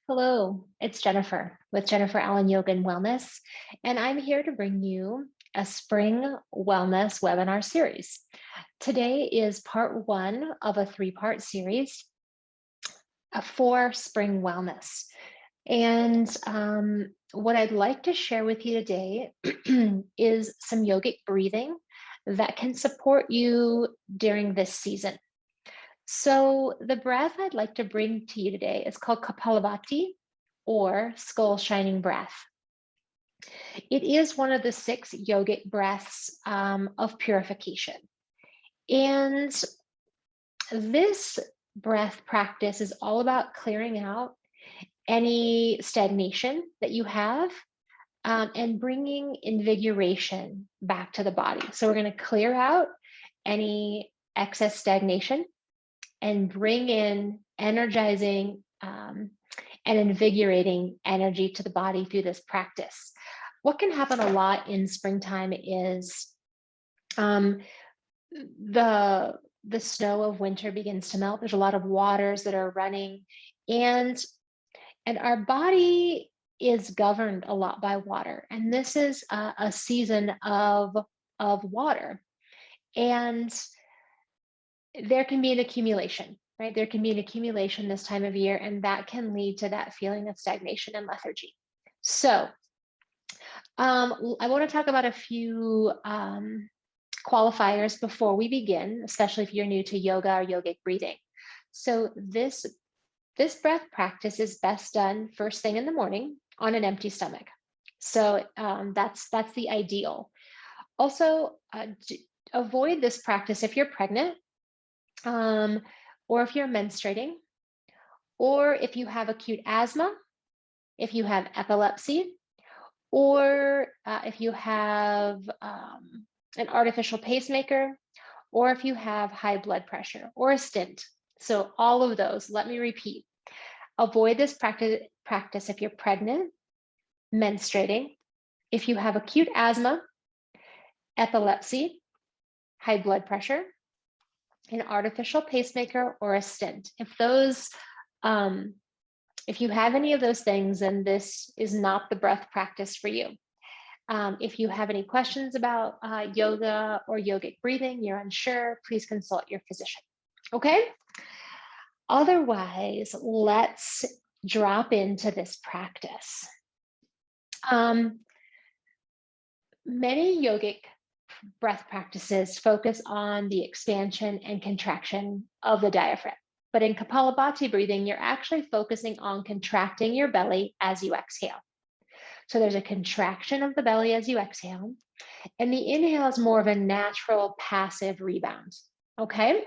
Hello, it's Jennifer with Jennifer Allen Yoga and Wellness, and I'm here to bring you a spring wellness webinar series. Today is part one of a three-part series for spring wellness. And what I'd like to share with you today is some yogic breathing that can support you during this season. So the breath I'd like to bring to you today is called Kapalabhati, or skull shining breath. It is one of the 6 yogic breaths of purification. And this breath practice is all about clearing out any stagnation that you have and bringing invigoration back to the body. So we're going to clear out any excess stagnation and bring in energizing and invigorating energy to the body through this practice. What can happen a lot in springtime is the snow of winter begins to melt. There's a lot of waters that are running, and our body is governed a lot by water. And this is a season of water, and there can be an accumulation, right? There can be an accumulation this time of year, and that can lead to that feeling of stagnation and lethargy. So I want to talk about a few qualifiers before we begin, especially if you're new to yoga or yogic breathing. So this breath practice is best done first thing in the morning on an empty stomach. So that's the ideal. Also, avoid this practice if you're pregnant, or if you're menstruating, or if you have acute asthma, if you have epilepsy, or if you have an artificial pacemaker, or if you have high blood pressure or a stent. So all of those, let me repeat. Avoid this practice if you're pregnant, menstruating, if you have acute asthma, epilepsy, high blood pressure, an artificial pacemaker, or a stent. If you have any of those things, then this is not the breath practice for you. If you have any questions about yoga or yogic breathing, you're unsure, please consult your physician. Okay? Otherwise, let's drop into this practice. Many yogic breath practices focus on the expansion and contraction of the diaphragm. But in Kapalabhati breathing, you're actually focusing on contracting your belly as you exhale. So there's a contraction of the belly as you exhale, and the inhale is more of a natural passive rebound. Okay?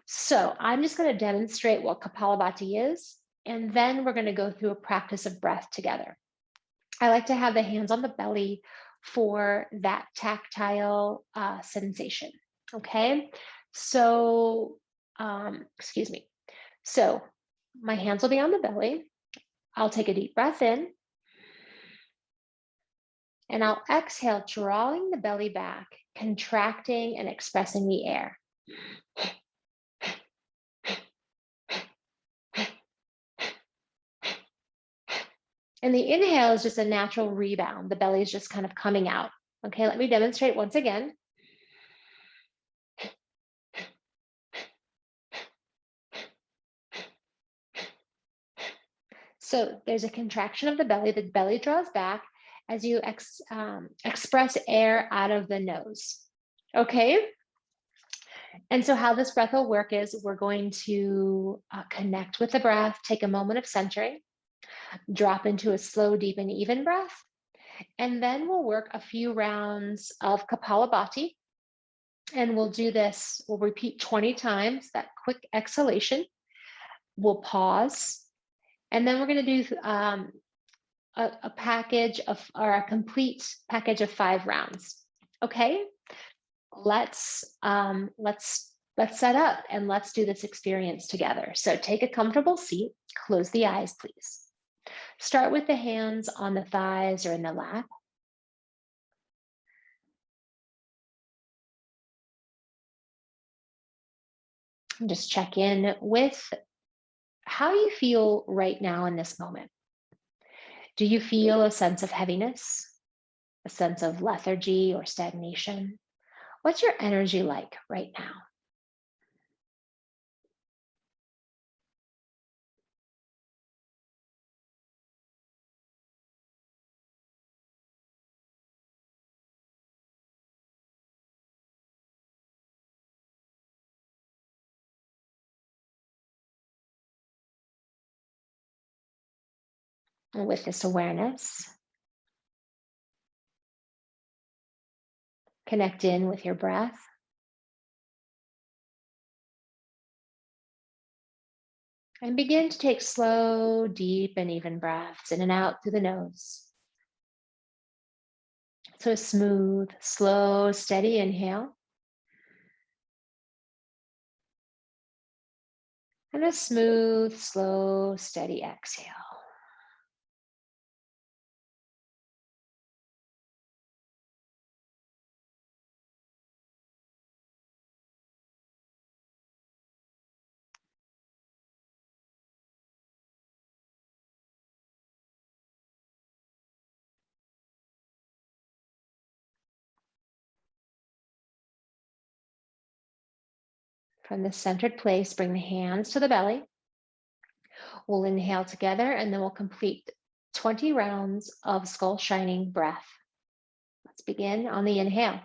So I'm just going to demonstrate what Kapalabhati is, and then we're going to go through a practice of breath together. I like to have the hands on the belly for that tactile sensation. Okay, so excuse me. So my hands will be on the belly. I'll take a deep breath in, and I'll exhale, drawing the belly back, contracting and expressing the air. And the inhale is just a natural rebound. The belly is just kind of coming out. Okay, let me demonstrate once again. So there's a contraction of the belly draws back as you express air out of the nose. Okay? And so how this breath will work is we're going to connect with the breath, take a moment of centering, drop into a slow, deep, and even breath. And then we'll work a few rounds of Kapalabhati. And we'll do this, we'll repeat 20 times, that quick exhalation. We'll pause. And then we're going to do a package of, or a complete package of 5 rounds. Okay, let's set up and let's do this experience together. So take a comfortable seat, close the eyes, please. Start with the hands on the thighs or in the lap. And just check in with how do you feel right now in this moment? Do you feel a sense of heaviness, a sense of lethargy or stagnation? What's your energy like right now? With this awareness, connect in with your breath. And begin to take slow, deep, and even breaths in and out through the nose. So a smooth, slow, steady inhale. And a smooth, slow, steady exhale. From this centered place, bring the hands to the belly. We'll inhale together and then we'll complete 20 rounds of skull shining breath. Let's begin on the inhale.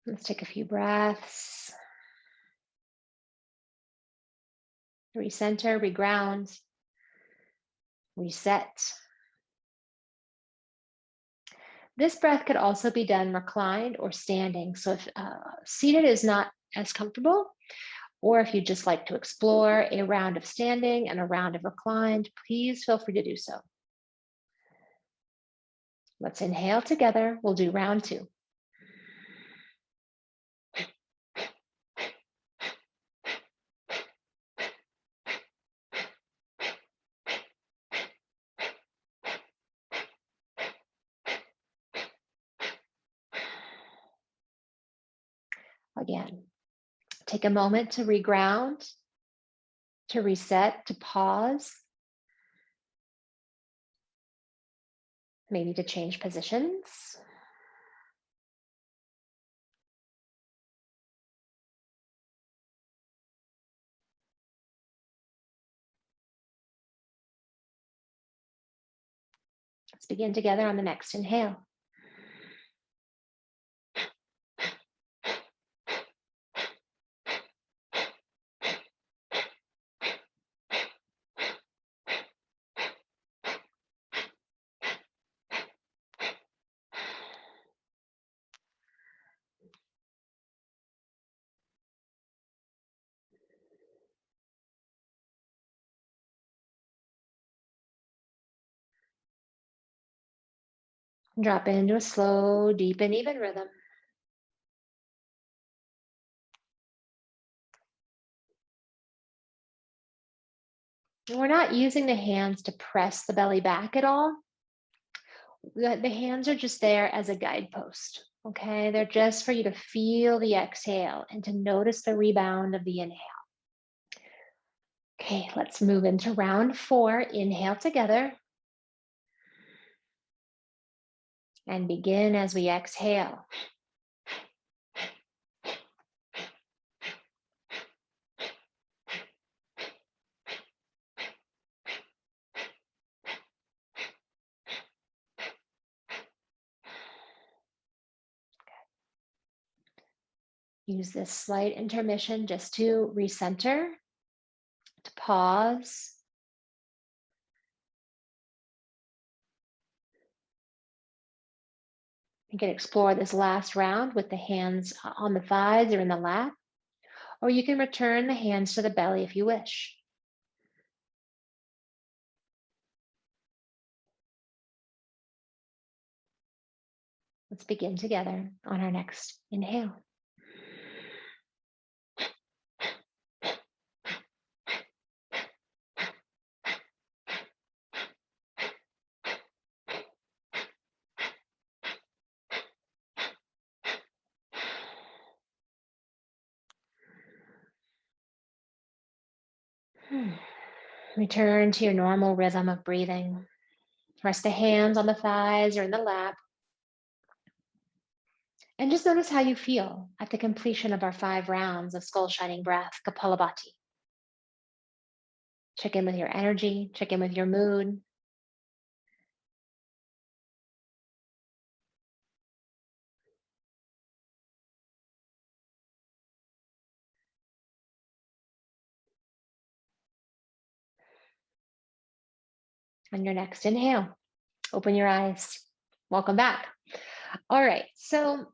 Let's take a few breaths. Recenter, reground, reset. This breath could also be done reclined or standing. So if seated is not as comfortable, or if you just like to explore a round of standing and a round of reclined, please feel free to do so. Let's inhale together. We'll do round 2. Again, take a moment to reground, to reset, to pause, maybe to change positions. Let's begin together on the next inhale. Drop into a slow, deep, and even rhythm. We're not using the hands to press the belly back at all. The hands are just there as a guidepost, okay? They're just for you to feel the exhale and to notice the rebound of the inhale. Okay, let's move into round 4. Inhale together. And begin as we exhale. Use this slight intermission just to recenter, to pause. You can explore this last round with the hands on the thighs or in the lap, or you can return the hands to the belly if you wish. Let's begin together on our next inhale. Return to your normal rhythm of breathing. Rest the hands on the thighs or in the lap. And just notice how you feel at the completion of our 5 rounds of skull shining breath, Kapalabhati. Check in with your energy, check in with your mood. On your next inhale, open your eyes. Welcome back. All right, so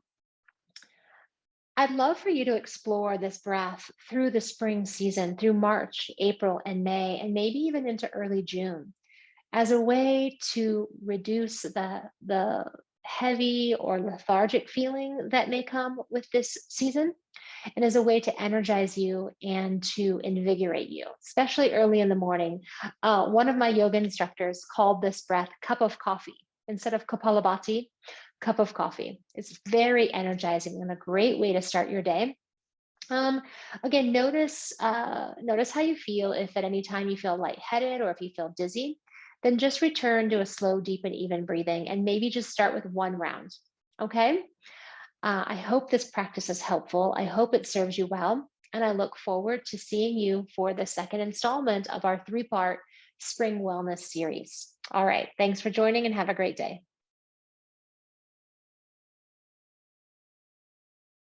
I'd love for you to explore this breath through the spring season, through March, April, and May, and maybe even into early June, as a way to reduce the heavy or lethargic feeling that may come with this season, and as a way to energize you and to invigorate you, especially early in the morning. One of my yoga instructors called this breath cup of coffee instead of Kapalabhati, cup of coffee. It's very energizing and a great way to start your day. Um, Again, notice how you feel. If at any time you feel lightheaded or if you feel dizzy, then just return to a slow, deep, and even breathing, and maybe just start with 1 round. Okay. I hope this practice is helpful. I hope it serves you well. And I look forward to seeing you for the second installment of our 3-part Spring Wellness series. All right. Thanks for joining and have a great day.